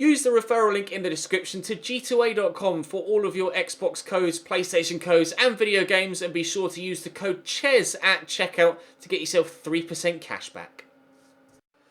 Use the referral link in the description to g2a.com for all of your Xbox codes, PlayStation codes and video games, and be sure to use the code CHES at checkout to get yourself 3% cash back.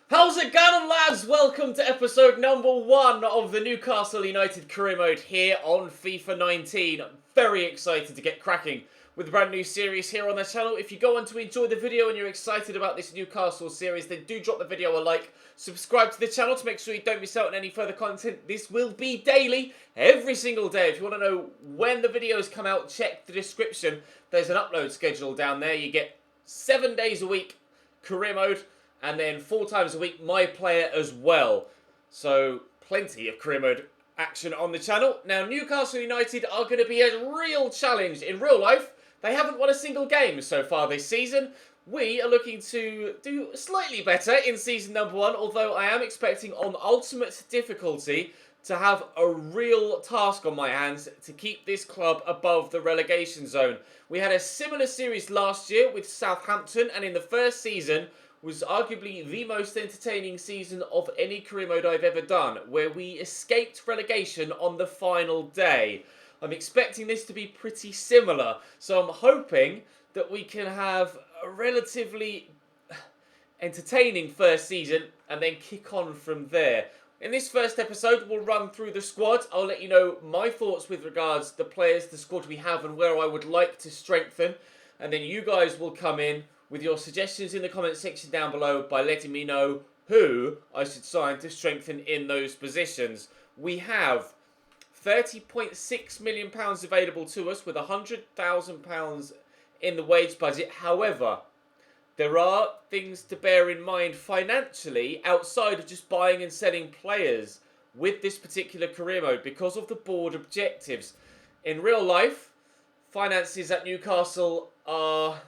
How's it going, lads? Welcome to episode number 1 of the Newcastle United career mode here on FIFA 19. I'm very excited to get cracking with a brand new series here on the channel. If you go on to enjoy the video and you're excited about this Newcastle series, then do drop the video a like, subscribe to the channel to make sure you don't miss out on any further content. This will be daily, every single day. If you want to know when the videos come out, check the description. There's an upload schedule down there. You get 7 days a week career mode, and then 4 times a week my player as well. So plenty of career mode action on the channel. Now, Newcastle United are going to be a real challenge in real life. They haven't won a single game so far this season. We are looking to do slightly better in season number 1, although I am expecting on ultimate difficulty to have a real task on my hands to keep this club above the relegation zone. We had a similar series last year with Southampton, and in the first season was arguably the most entertaining season of any career mode I've ever done, where we escaped relegation on the final day. I'm expecting this to be pretty similar, so I'm hoping that we can have a relatively entertaining first season and then kick on from there. In this first episode, we'll run through the squad. I'll let you know my thoughts with regards to the players, the squad we have, and where I would like to strengthen. And then you guys will come in with your suggestions in the comment section down below by letting me know who I should sign to strengthen in those positions. We have £30.6 million available to us with £100,000 in the wage budget. However, there are things to bear in mind financially outside of just buying and selling players with this particular career mode because of the board objectives. In real life, finances at Newcastle are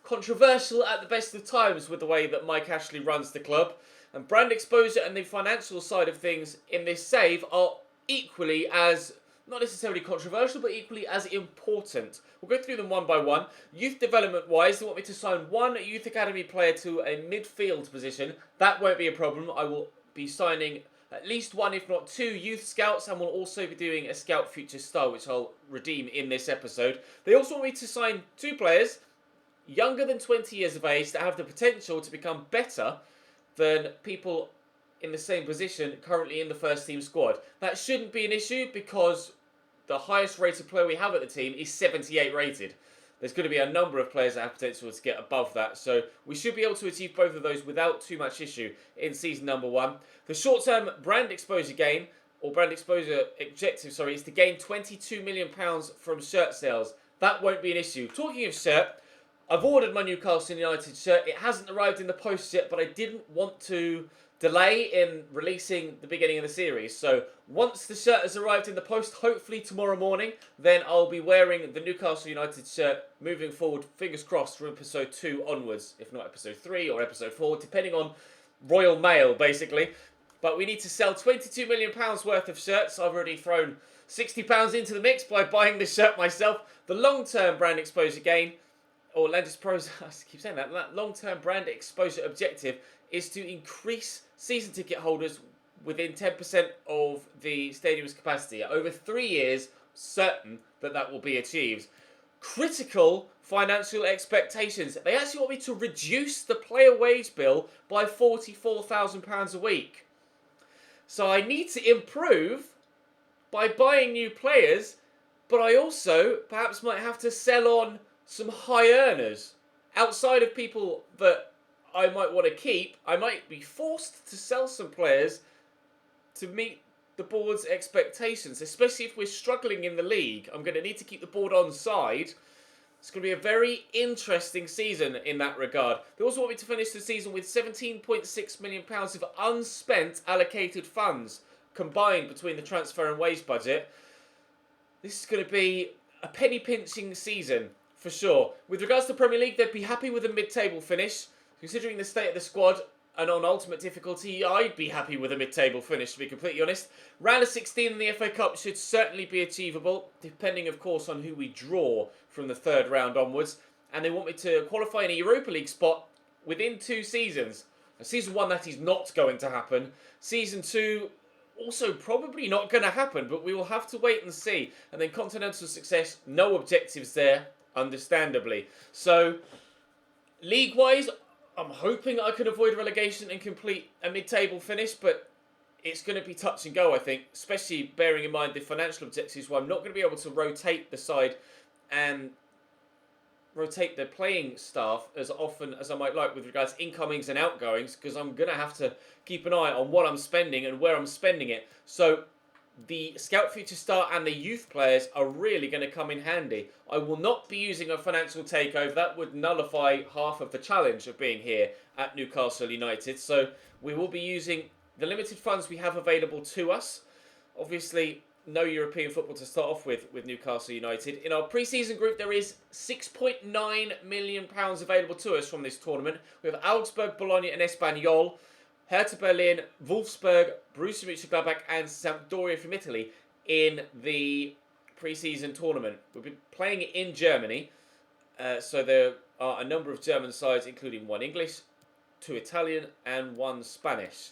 controversial at the best of times with the way that Mike Ashley runs the club, and brand exposure and the financial side of things in this save are equally as, not necessarily controversial, but equally as important. We'll go through them one by one. Youth development wise, they want me to sign one youth academy player to a midfield position. That won't be a problem. I will be signing at least 1, if not 2 youth scouts, and we'll also be doing a scout future star, which I'll redeem in this episode. They also want me to sign 2 players younger than 20 years of age that have the potential to become better than people in the same position currently in the first team squad. That shouldn't be an issue because the highest rated player we have at the team is 78 rated. There's going to be a number of players that have potential to get above that, so we should be able to achieve both of those without too much issue in season number 1. The short-term brand exposure gain, or brand exposure objective, sorry, is to gain £22 million from shirt sales. That won't be an issue. Talking of shirt, I've ordered my Newcastle United shirt. It hasn't arrived in the post yet, but I didn't want to delay in releasing the beginning of the series. So once the shirt has arrived in the post, hopefully tomorrow morning, then I'll be wearing the Newcastle United shirt moving forward, fingers crossed, from episode 2 onwards, if not episode 3 or episode 4, depending on Royal Mail, basically. But we need to sell £22 million worth of shirts. I've already thrown £60 into the mix by buying this shirt myself. The long-term brand exposure gain, or Landis Pros, I keep saying that long-term brand exposure objective is to increase season ticket holders within 10% of the stadium's capacity. Over 3 years, certain that that will be achieved. Critical financial expectations. They actually want me to reduce the player wage bill by £44,000 a week. So I need to improve by buying new players, but I also perhaps might have to sell on some high earners. Outside of people that I might want to keep, I might be forced to sell some players to meet the board's expectations, especially if we're struggling in the league. I'm going to need to keep the board on side. It's going to be a very interesting season in that regard. They also want me to finish the season with £17.6 million of unspent allocated funds combined between the transfer and wage budget. This is going to be a penny-pinching season for sure. With regards to the Premier League, they'd be happy with a mid-table finish. Considering the state of the squad and on ultimate difficulty, I'd be happy with a mid-table finish, to be completely honest. Round of 16 in the FA Cup should certainly be achievable, depending, of course, on who we draw from the 3rd round onwards. And they want me to qualify in a Europa League spot within 2 seasons. Season 1, that is not going to happen. Season 2, also probably not going to happen, but we will have to wait and see. And then continental success, no objectives there, understandably. So, league-wise, I'm hoping I can avoid relegation and complete a mid-table finish, but it's going to be touch and go, I think, especially bearing in mind the financial objectives where I'm not going to be able to rotate the side and rotate the playing staff as often as I might like with regards to incomings and outgoings, because I'm going to have to keep an eye on what I'm spending and where I'm spending it. So the Scout Future Star and the youth players are really going to come in handy. I will not be using a financial takeover. That would nullify half of the challenge of being here at Newcastle United. So we will be using the limited funds we have available to us. Obviously, no European football to start off with Newcastle United. In our pre-season group, there is £6.9 million available to us from this tournament. We have Augsburg, Bologna and Espanyol, Hertha Berlin, Wolfsburg, Borussia Mönchengladbach and Sampdoria from Italy in the pre-season tournament. We've been playing it in Germany, so there are a number of German sides, including one English, two Italian and one Spanish.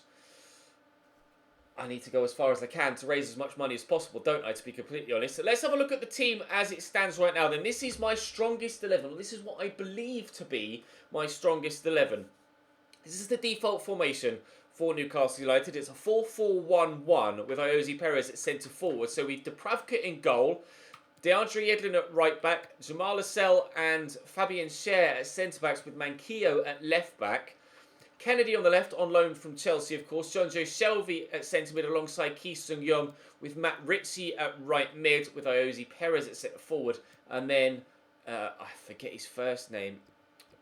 I need to go as far as I can to raise as much money as possible, don't I, to be completely honest. So let's have a look at the team as it stands right now. Then this is my strongest 11. This is what I believe to be my strongest 11. This is the default formation for Newcastle United. It's a 4-4-1-1 with Iosi Perez at centre forward. So we've Dubravka in goal, DeAndre Yedlin at right back, Jamal Lascelles and Fabian Schär at centre backs with Manquillo at left back. Kennedy on the left, on loan from Chelsea, of course. Jonjo Shelvey at centre mid alongside Ki Sung-young with Matt Ritchie at right mid with Iosi Perez at centre forward. And then, I forget his first name,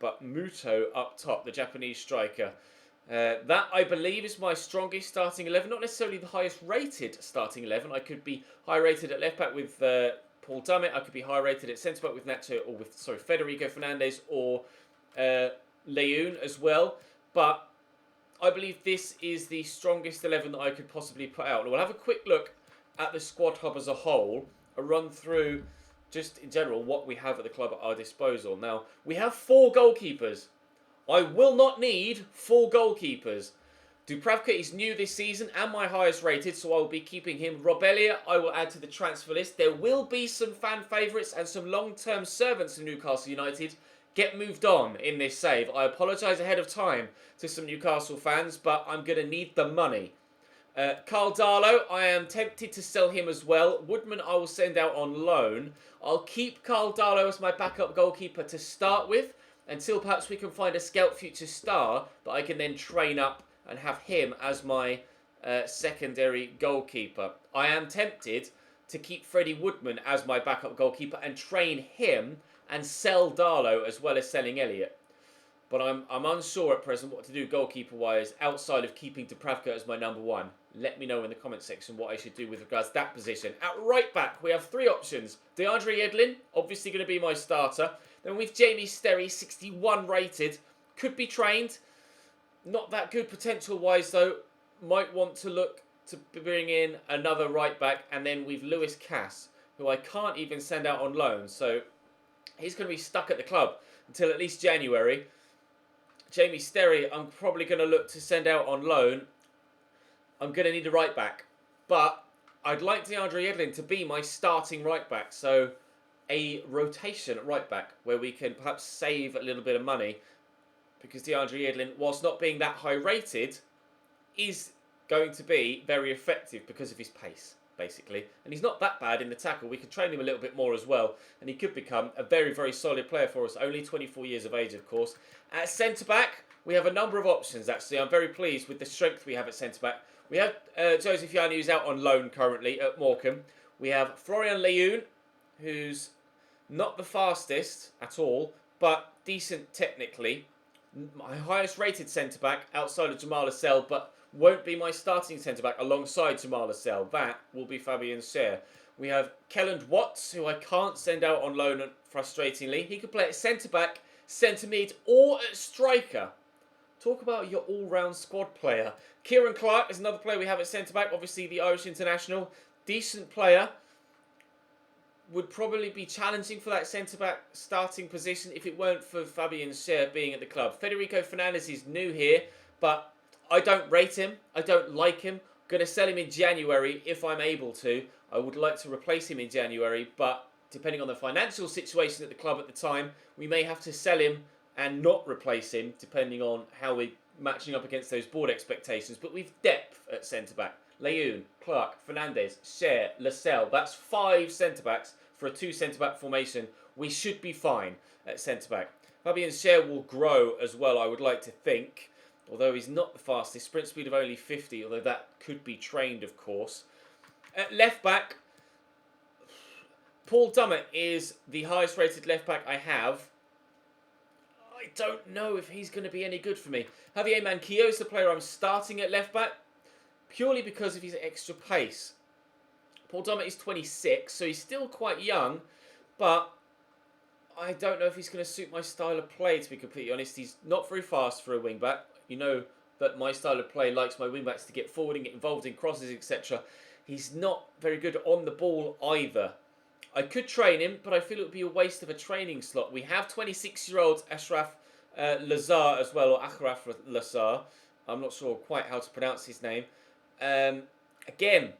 but Muto up top, the Japanese striker. That, I believe, is my strongest starting 11. Not necessarily the highest rated starting 11. I could be high rated at left back with Paul Dummett. I could be high rated at centre back with Federico Fernandez or Leun as well. But I believe this is the strongest 11 that I could possibly put out. And we'll have a quick look at the squad hub as a whole, a run through just in general what we have at the club at our disposal. Now, we have 4 goalkeepers. I will not need 4 goalkeepers. Dubravka is new this season and my highest rated, so I will be keeping him. Rob Elliott, I will add to the transfer list. There will be some fan favourites and some long-term servants of Newcastle United get moved on in this save. I apologise ahead of time to some Newcastle fans, but I'm going to need the money. Carl Darlow, I am tempted to sell him as well. Woodman I will send out on loan. I'll keep Carl Darlow as my backup goalkeeper to start with, until perhaps we can find a Scout Future Star that I can then train up and have him as my secondary goalkeeper. I am tempted to keep Freddie Woodman as my backup goalkeeper and train him and sell Darlow as well as selling Elliott. But I'm unsure at present what to do goalkeeper-wise outside of keeping Dubravka as my number 1. Let me know in the comment section what I should do with regards to that position. At right back, we have 3 options. DeAndre Yedlin, obviously going to be my starter. Then we've Jamie Sterry, 61 rated. Could be trained. Not that good potential-wise, though. Might want to look to bring in another right back. And then we've Lewis Cass, who I can't even send out on loan. So he's going to be stuck at the club until at least January. Jamie Sterry, I'm probably going to look to send out on loan. I'm going to need a right back. But I'd like DeAndre Yedlin to be my starting right back. So a rotation at right back where we can perhaps save a little bit of money. Because DeAndre Yedlin, whilst not being that high rated, is going to be very effective because of his pace, basically. And he's not that bad in the tackle. We could train him a little bit more as well. And he could become a very, very solid player for us. Only 24 years of age, of course. At centre-back, we have a number of options, actually. I'm very pleased with the strength we have at centre-back. We have Joseph Yanni, who's out on loan currently at Morecambe. We have Florian Leun, who's not the fastest at all, but decent technically. My highest rated centre-back outside of Jamal Lascelles, but won't be my starting centre-back alongside Jamal Lascelles. That will be Fabian Schär. We have Kelland Watts, who I can't send out on loan, frustratingly. He could play at centre-back, centre-mid, or at striker. Talk about your all-round squad player. Kieran Clark is another player we have at centre-back. Obviously, the Irish international. Decent player. Would probably be challenging for that centre-back starting position if it weren't for Fabian Schär being at the club. Federico Fernandez is new here, but I don't rate him. I don't like him. Going to sell him in January if I'm able to. I would like to replace him in January, but depending on the financial situation at the club at the time, we may have to sell him and not replace him, depending on how we're matching up against those board expectations. But we've depth at centre-back. Leyoun, Clark, Fernandez, Cher, Lascelles. That's 5 centre-backs for a 2 centre-back formation. We should be fine at centre-back. Fabien Cher will grow as well, I would like to think. Although he's not the fastest. Sprint speed of only 50, although that could be trained, of course. At left-back, Paul Dummett is the highest rated left-back I have. I don't know if he's going to be any good for me. Javier Manquillo is the player I'm starting at left-back, purely because of his extra pace. Paul Dummett is 26, so he's still quite young, but I don't know if he's going to suit my style of play, to be completely honest. He's not very fast for a wing-back. You know that my style of play likes my wing-backs to get forward and get involved in crosses, etc. He's not very good on the ball either. I could train him, but I feel it would be a waste of a training slot. We have 26-year-old Ashraf Lazar as well, or Achraf Lazar. I'm not sure quite how to pronounce his name. Again,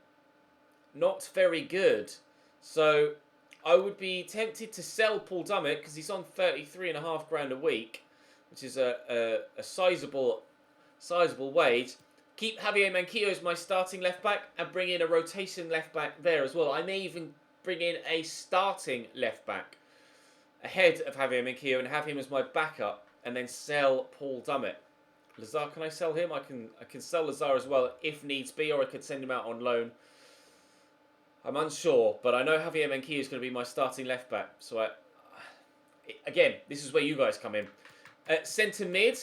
not very good. So I would be tempted to sell Paul Dummett because he's on $33.5 a week, which is a sizable wage. Keep Javier Manquillo as my starting left-back and bring in a rotation left-back there as well. I may even bring in a starting left-back ahead of Javier Manquillo and have him as my backup and then sell Paul Dummett. Lazar, can I sell him? I can sell Lazar as well if needs be, or I could send him out on loan. I'm unsure, but I know Javier Manquillo is going to be my starting left-back. So, again, this is where you guys come in. At centre mid,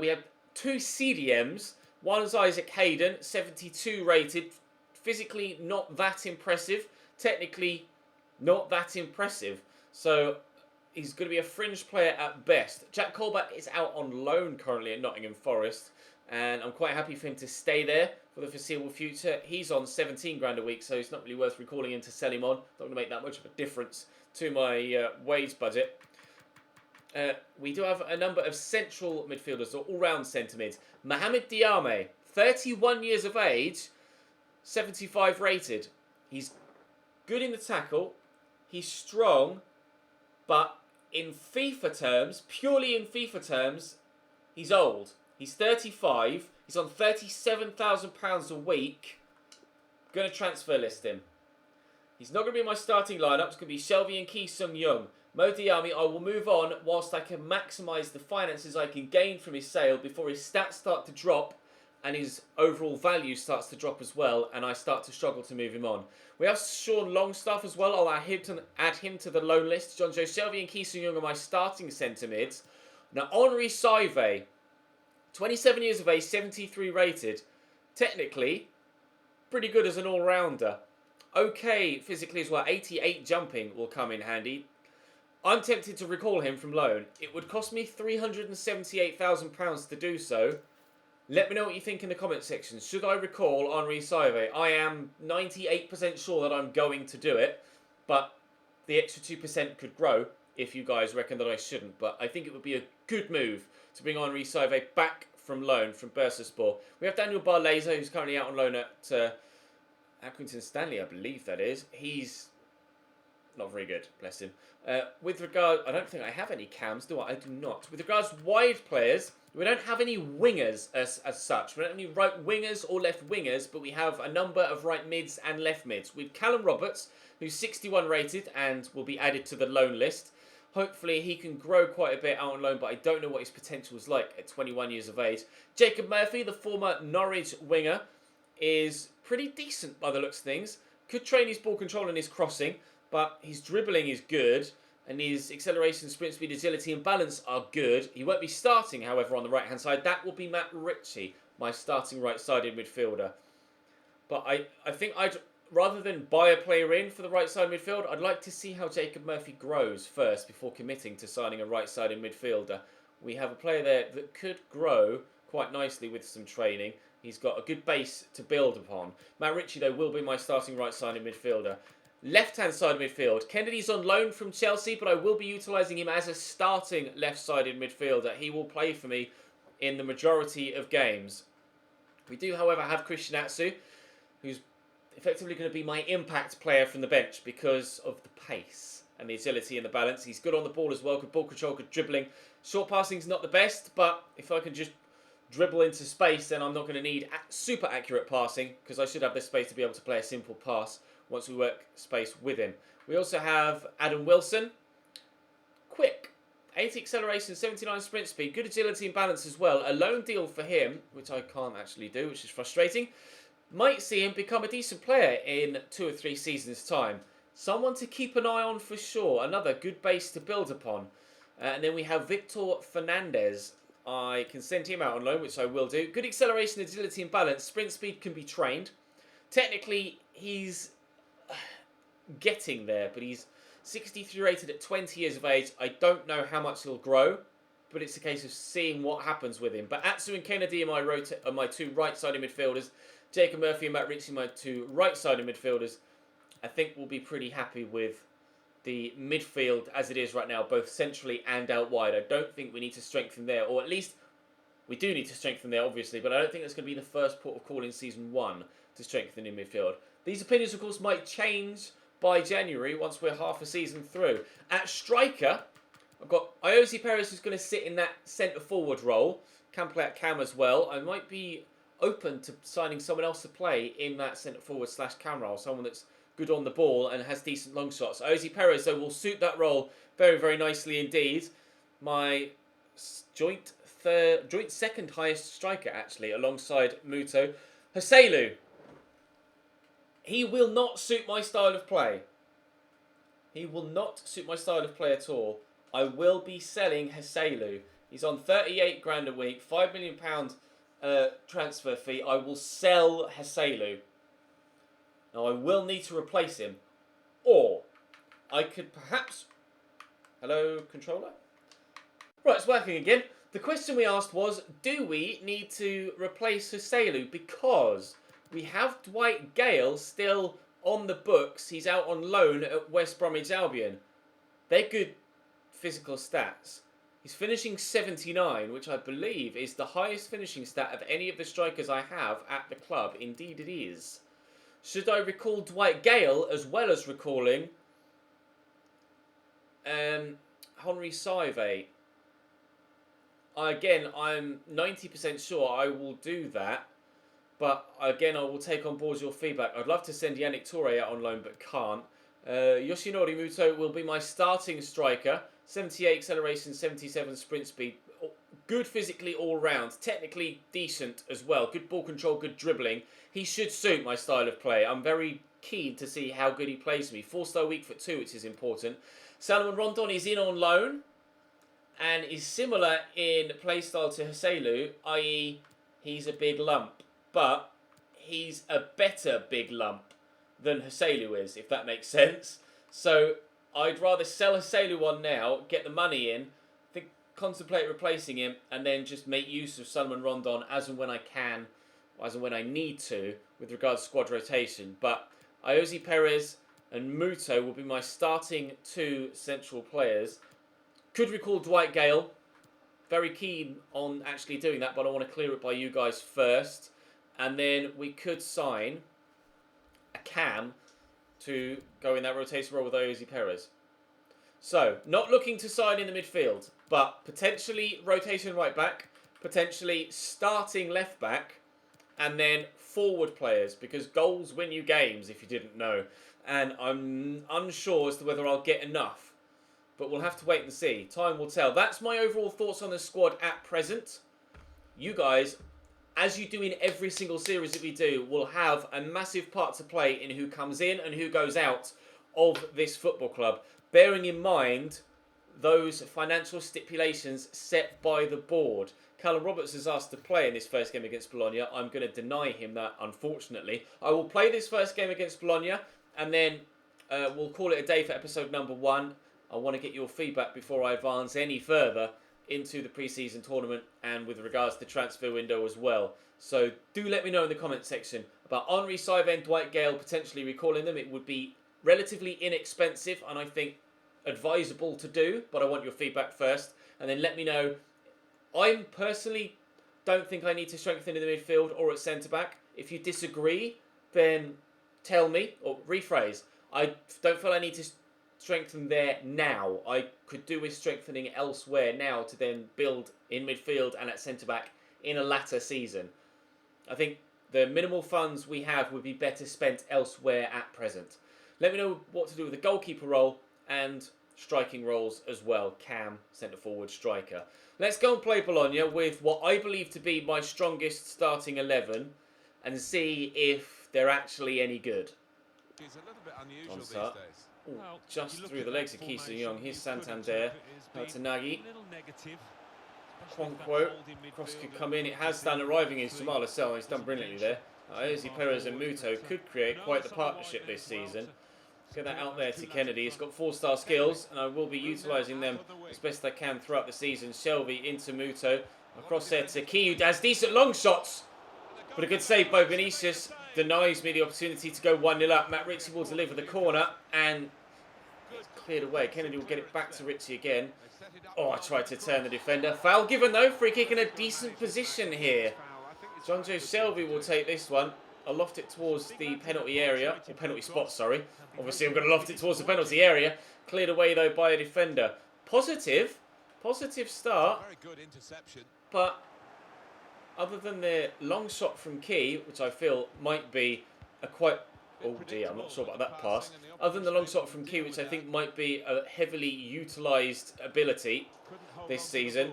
we have 2 CDMs. One is Isaac Hayden, 72 rated. Physically not that impressive. Technically not that impressive. So he's going to be a fringe player at best. Jack Colback is out on loan currently at Nottingham Forest. And I'm quite happy for him to stay there for the foreseeable future. He's on $17 a week, so it's not really worth recalling him to sell him on. Not going to make that much of a difference to my wage budget. We do have a number of central midfielders, or all-round centre mids. Mohamed Diame, 31 years of age, 75 rated. He's good in the tackle. He's strong, but in FIFA terms, purely in FIFA terms, he's old. He's 35. He's on £37,000 a week. Going to transfer list him. He's not going to be in my starting lineup. It's going to be Shelby and Ki Sung Young. Mo Diame, I will move on whilst I can maximise the finances I can gain from his sale before his stats start to drop and his overall value starts to drop as well, and I start to struggle to move him on. We have Sean Longstaff as well. I'll add him to the loan list. John Joe Shelby and Ki Sung Young are my starting centre mids. Now, Henri Saive, 27 years of age, 73 rated. Technically, pretty good as an all-rounder. Okay, physically as well. 88 jumping will come in handy. I'm tempted to recall him from loan. It would cost me £378,000 to do so. Let me know what you think in the comment section. Should I recall Henri Saive? I am 98% sure that I'm going to do it, but the extra 2% could grow if you guys reckon that I shouldn't. But I think it would be a good move to bring Henri Saive back from loan from Bursaspor. We have Daniel Barleza, who's currently out on loan at Accrington Stanley, I believe that is. He's not very good, bless him. With regard, I don't think I have any cams, do I? I do not. With regards to wide players, we don't have any wingers as such. We don't have any right wingers or left wingers, but we have a number of right mids and left mids. With Callum Roberts, who's 61 rated and will be added to the loan list. Hopefully he can grow quite a bit out on loan, but I don't know what his potential is like at 21 years of age. Jacob Murphy, the former Norwich winger, is pretty decent by the looks of things. Could train his ball control and his crossing, but his dribbling is good, and his acceleration, sprint speed, agility and balance are good. He won't be starting, however, on the right-hand side. That will be Matt Ritchie, my starting right-sided midfielder. But I think rather than buy a player in for the right-side midfield, I'd like to see how Jacob Murphy grows first before committing to signing a right-sided midfielder. We have a player there that could grow quite nicely with some training. He's got a good base to build upon. Matt Ritchie, though, will be my starting right-sided midfielder. Left-hand side midfield. Kennedy's on loan from Chelsea, but I will be utilising him as a starting left-sided midfielder. He will play for me in the majority of games. We do, however, have Christian Atsu, who's effectively going to be my impact player from the bench because of the pace and the agility and the balance. He's good on the ball as well, good ball control, good dribbling. Short passing's not the best, but if I can just dribble into space, then I'm not going to need super accurate passing because I should have the space to be able to play a simple pass once we work space with him. We also have Adam Wilson. Quick. 80 acceleration, 79 sprint speed, good agility and balance as well. A loan deal for him, which I can't actually do, which is frustrating. Might see him become a decent player in 2 or 3 seasons' time. Someone to keep an eye on for sure. Another good base to build upon. And then we have Victoire Fernandez. I can send him out on loan, which I will do. Good acceleration, agility and balance. Sprint speed can be trained. Technically, he's getting there, but he's 63 rated at 20 years of age. I don't know how much he'll grow, but it's a case of seeing what happens with him. But Atsu and Kennedy are my 2 right-sided midfielders. Jacob Murphy and Matt Ritchie, my 2 right-sided midfielders. I think we'll be pretty happy with the midfield as it is right now, both centrally and out wide. I don't think we need to strengthen there, or at least we do need to strengthen there, obviously, but I don't think that's going to be the first port of call in Season 1 to strengthen in midfield. These opinions, of course, might change by January once we're half a season through. At striker, I've got Iosi Perez, who's going to sit in that centre-forward role. Can play at cam as well. I might be open to signing someone else to play in that centre-forward / cam role, someone that's good on the ball and has decent long shots. Iosi Perez, though, will suit that role very, very nicely indeed. My joint second highest striker, actually, alongside Muto. Joselu. He will not suit my style of play. He will not suit my style of play at all. I will be selling Joselu. He's on 38 grand a week, £5 million transfer fee. I will sell Joselu. Now, I will need to replace him. Or I could perhaps... Hello, controller? Right, it's working again. The question we asked was, do we need to replace Joselu? Because we have Dwight Gale still on the books. He's out on loan at West Bromwich Albion. They're good physical stats. He's finishing 79, which I believe is the highest finishing stat of any of the strikers I have at the club. Indeed it is. Should I recall Dwight Gale as well as recalling Henri Saive? Again, I'm 90% sure I will do that. But again, I will take on board your feedback. I'd love to send Yannick Touré out on loan, but can't. Yoshinori Muto will be my starting striker. 78 acceleration, 77 sprint speed. Good physically all round. Technically decent as well. Good ball control, good dribbling. He should suit my style of play. I'm very keen to see how good he plays for me. 4-star weak foot 2, which is important. Salomon Rondon is in on loan and is similar in playstyle to Joselu, i.e. he's a big lump. But he's a better big lump than Joselu is, if that makes sense. So I'd rather sell Joselu on now, get the money in, contemplate replacing him, and then just make use of Salomon Rondon as and when I can, as and when I need to, with regards to squad rotation. But Iosi Perez and Muto will be my starting 2 central players. Could recall Dwight Gale. Very keen on actually doing that, but I want to clear it by you guys first. And then we could sign a cam to go in that rotation role with Iosi Perez. So, not looking to sign in the midfield, but potentially rotation right back, potentially starting left back, and then forward players, because goals win you games, if you didn't know. And I'm unsure as to whether I'll get enough, but we'll have to wait and see. Time will tell. That's my overall thoughts on the squad at present. You guys, as you do in every single series that we do, will have a massive part to play in who comes in and who goes out of this football club, bearing in mind those financial stipulations set by the board. Callum Roberts has asked to play in this first game against Bologna. I'm going to deny him that, unfortunately. I will play this first game against Bologna, and then we'll call it a day for episode number 1. I want to get your feedback before I advance any further into the pre-season tournament and with regards to the transfer window as well. So do let me know in the comment section about Henri Saive and Dwight Gale potentially recalling them. It would be relatively inexpensive and I think advisable to do, but I want your feedback first. And then let me know. I personally don't think I need to strengthen in the midfield or at centre-back. If you disagree, then tell me, or rephrase. I don't feel I need to strengthen there now. I could do with strengthening elsewhere now to then build in midfield and at centre-back in a latter season. I think the minimal funds we have would be better spent elsewhere at present. Let me know what to do with the goalkeeper role and striking roles as well. Cam, centre-forward, striker. Let's go and play Bologna with what I believe to be my strongest starting 11 and see if they're actually any good. He's a little bit unusual these Donsa. days. Ooh, just through the legs of Kieran. Here's Santander. To Nagy. Quote. Cross could come in. It has done arriving in Jamal Lascelles. He's done brilliantly there. Ozzy Perez and Muto could create quite the partnership this season. Get that out there to Kennedy. He's got 4-star skills, and I will be utilising them as best I can throughout the season. Shelby into Muto. Across there to Key, who does decent long shots. But a good save by Vinicius. Denies me the opportunity to go 1-0 up. Matt Ritchie will deliver the corner, and it's cleared away. Kennedy will get it back to Ritchie again. Oh, I tried to turn the defender. Foul given though. Free kick in a decent position here. John Joe Shelby will take this one. I'll loft it towards the penalty area. Or penalty spot, sorry. Obviously, I'm going to loft it towards the penalty area. Cleared away, though, by a defender. Positive start. Very good interception. But other than the long shot from Key, which I feel might be a quite... Oh, dear, I'm not sure about that pass. Other than the long shot from Key, which I think might be a heavily utilised ability this season,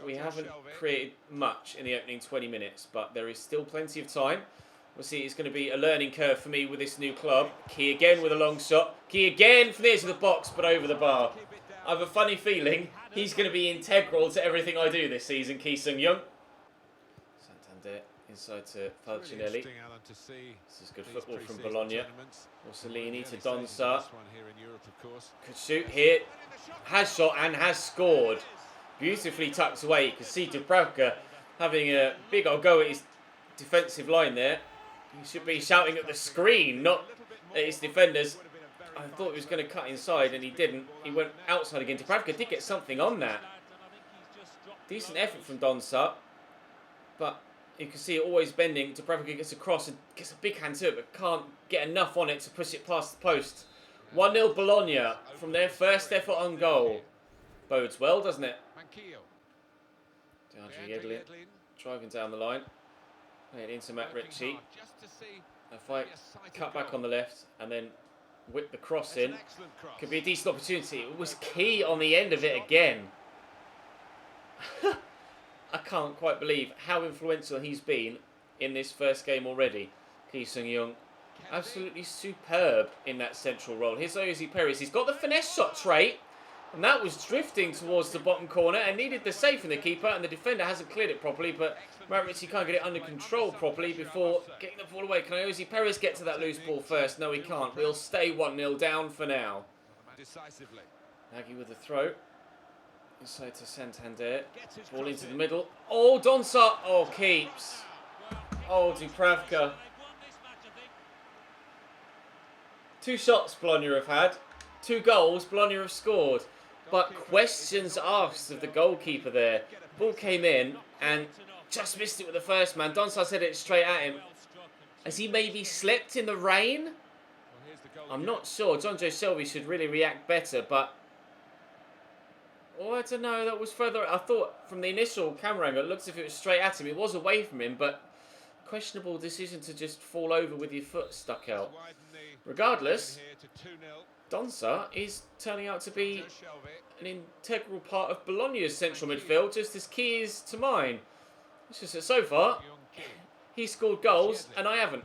we haven't created much in the opening 20 minutes, but there is still plenty of time. We'll see, it's going to be a learning curve for me with this new club. Key again with a long shot. Key again from the edge of the box, but over the bar. I have a funny feeling he's going to be integral to everything I do this season, Ki Sung-young. Santander inside to Falcinelli. This is good football from Bologna. Orsolini to Donsa. Could shoot here. Has shot and has scored. Beautifully tucked away. You can see Dubravka having a big old go at his defensive line there. He should be shouting at the screen, not at his defenders. I thought he was going to cut inside and he didn't. He went outside again. Dubravka did get something on that. Decent effort from Donsa. But you can see it always bending. Dubravka gets across and gets a big hand to it, but can't get enough on it to push it past the post. 1-0 Bologna from their first effort on goal. Bodes well, doesn't it? DeAndre Yedlin driving down the line. Playing into Matt Ritchie. If I cut back on the left and then whip the cross in, could be a decent opportunity. It was Key on the end of it again. I can't quite believe how influential he's been in this first game already. Ki Sung-young, absolutely superb in that central role. Here's Ozzy Perez. He's got the finesse shot trait, and that was drifting towards the bottom corner and needed the save from the keeper, and the defender hasn't cleared it properly, but Matt Ritchie can't get it under control properly before getting the ball away. Can Ozzy Perez get to that loose ball first? No, he can't. We'll stay 1-0 down for now. Nagy with the throw. Inside to Santander. Ball into the middle. Oh, Donsa. Oh, keeps. Oh, Dubravka. 2 shots Bologna have had. 2 goals Bologna have scored. But questions asked of the goalkeeper there. Ball came in and just missed it with the first man. Donsa said it straight at him. Has he maybe slipped in the rain? I'm not sure. John Joe Shelby should really react better, but... Oh, I don't know. That was further... I thought from the initial camera angle, it looks as if it was straight at him. It was away from him, but... Questionable decision to just fall over with your foot stuck out. Regardless, Donsa is turning out to be an integral part of Bologna's central midfield, just as Key is to mine. It's just that so far, he scored goals and I haven't.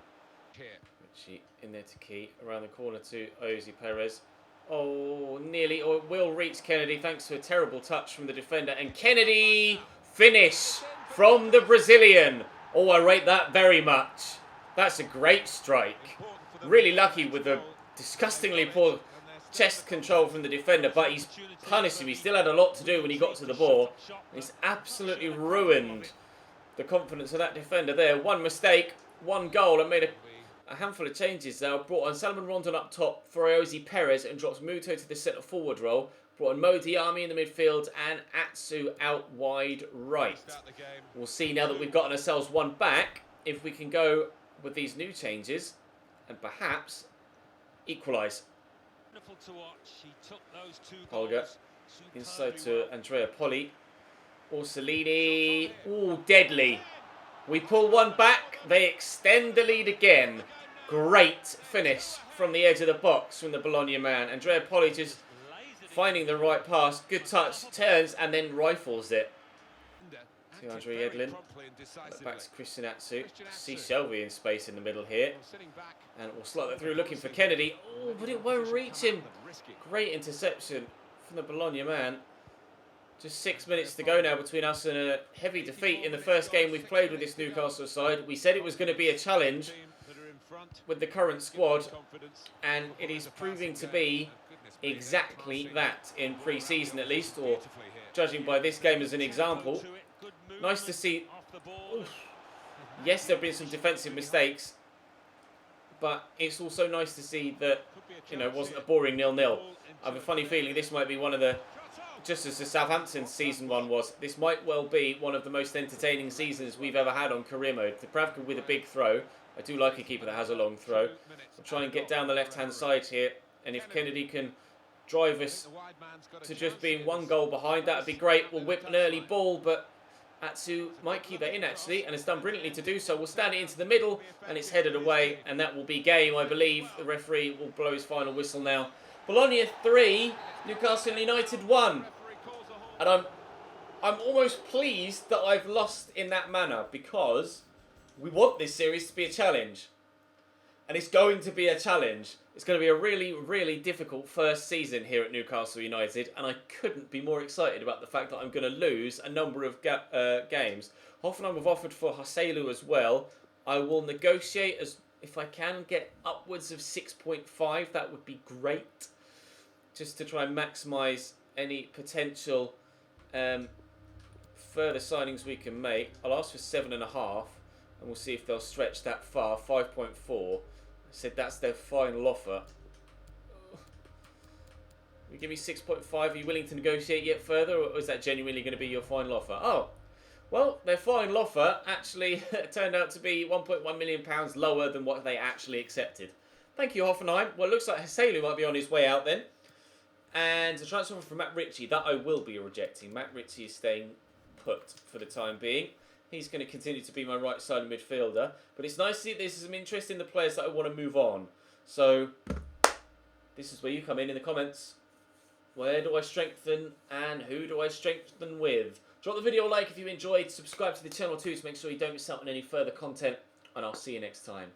Ritchie in there to Key, around the corner to Ozzy Perez. Oh, nearly, or it will reach Kennedy thanks to a terrible touch from the defender. And Kennedy, finish from the Brazilian. Oh, I rate that very much. That's a great strike. Really lucky with the disgustingly poor chest control from the defender, but he's punished him. He still had a lot to do when he got to the ball. He's absolutely ruined the confidence of that defender there. 1 mistake, 1 goal, and made a handful of changes there. Brought on Salomon Rondon up top for Ozzy Perez and drops Muto to the centre forward role. Brought in Modi Army in the midfield and Atsu out wide right. We'll see now that we've gotten ourselves one back if we can go with these new changes and perhaps equalise. Holger inside to Andrea Poli. Orsolini. Ooh, deadly. We pull one back. They extend the lead again. Great finish from the edge of the box from the Bologna man. Andrea Poli just finding the right pass. Good touch. Turns and then rifles it. To Andre Edlin. Back to Christian Atsu. See Shelby in space in the middle here. And we'll slot that through looking for Kennedy. Oh, but it won't reach him. Great interception from the Bologna man. Just 6 minutes to go now between us and a heavy defeat in the first game we've played with this Newcastle side. We said it was going to be a challenge with the current squad, and it is proving to be exactly that in pre-season at least, or judging by this game as an example. Nice to see. Oof. Yes, there have been some defensive mistakes, but it's also nice to see that, you know, it wasn't a boring 0-0. I have a funny feeling this might be one of the, just as the Southampton season one was, this might well be one of the most entertaining seasons we've ever had on career mode. Dubravka with a big throw. I do like a keeper that has a long throw. I'll try and get down the left-hand side here, and if Kennedy can drive us to just being one goal behind, that would be great. We'll whip an early ball, but Atsu might keep that in actually, and has done brilliantly to do so. We'll stand it into the middle, and it's headed away, and that will be game, I believe. The referee will blow his final whistle now. Bologna 3, Newcastle United 1. And I'm almost pleased that I've lost in that manner, because we want this series to be a challenge. And it's going to be a challenge. It's going to be a really, really difficult first season here at Newcastle United, and I couldn't be more excited about the fact that I'm going to lose a number of games. Hoffenheim have offered for Haselu as well. I will negotiate, as if I can get upwards of 6.5. That would be great, just to try and maximise any potential further signings we can make. I'll ask for 7.5, and we'll see if they'll stretch that far. 5.4. I said that's their final offer. You give me 6.5. Are you willing to negotiate yet further, or is that genuinely going to be your final offer? Oh, well, their final offer actually turned out to be £1.1 million lower than what they actually accepted. Thank you, Hoffenheim. Well, it looks like Haselu might be on his way out then. And the transfer from Matt Ritchie, that I will be rejecting. Matt Ritchie is staying put for the time being. He's going to continue to be my right side midfielder. But it's nice to see there's some interest in the players that I want to move on. So, this is where you come in the comments. Where do I strengthen and who do I strengthen with? Drop the video a like if you enjoyed. Subscribe to the channel too to make sure you don't miss out on any further content. And I'll see you next time.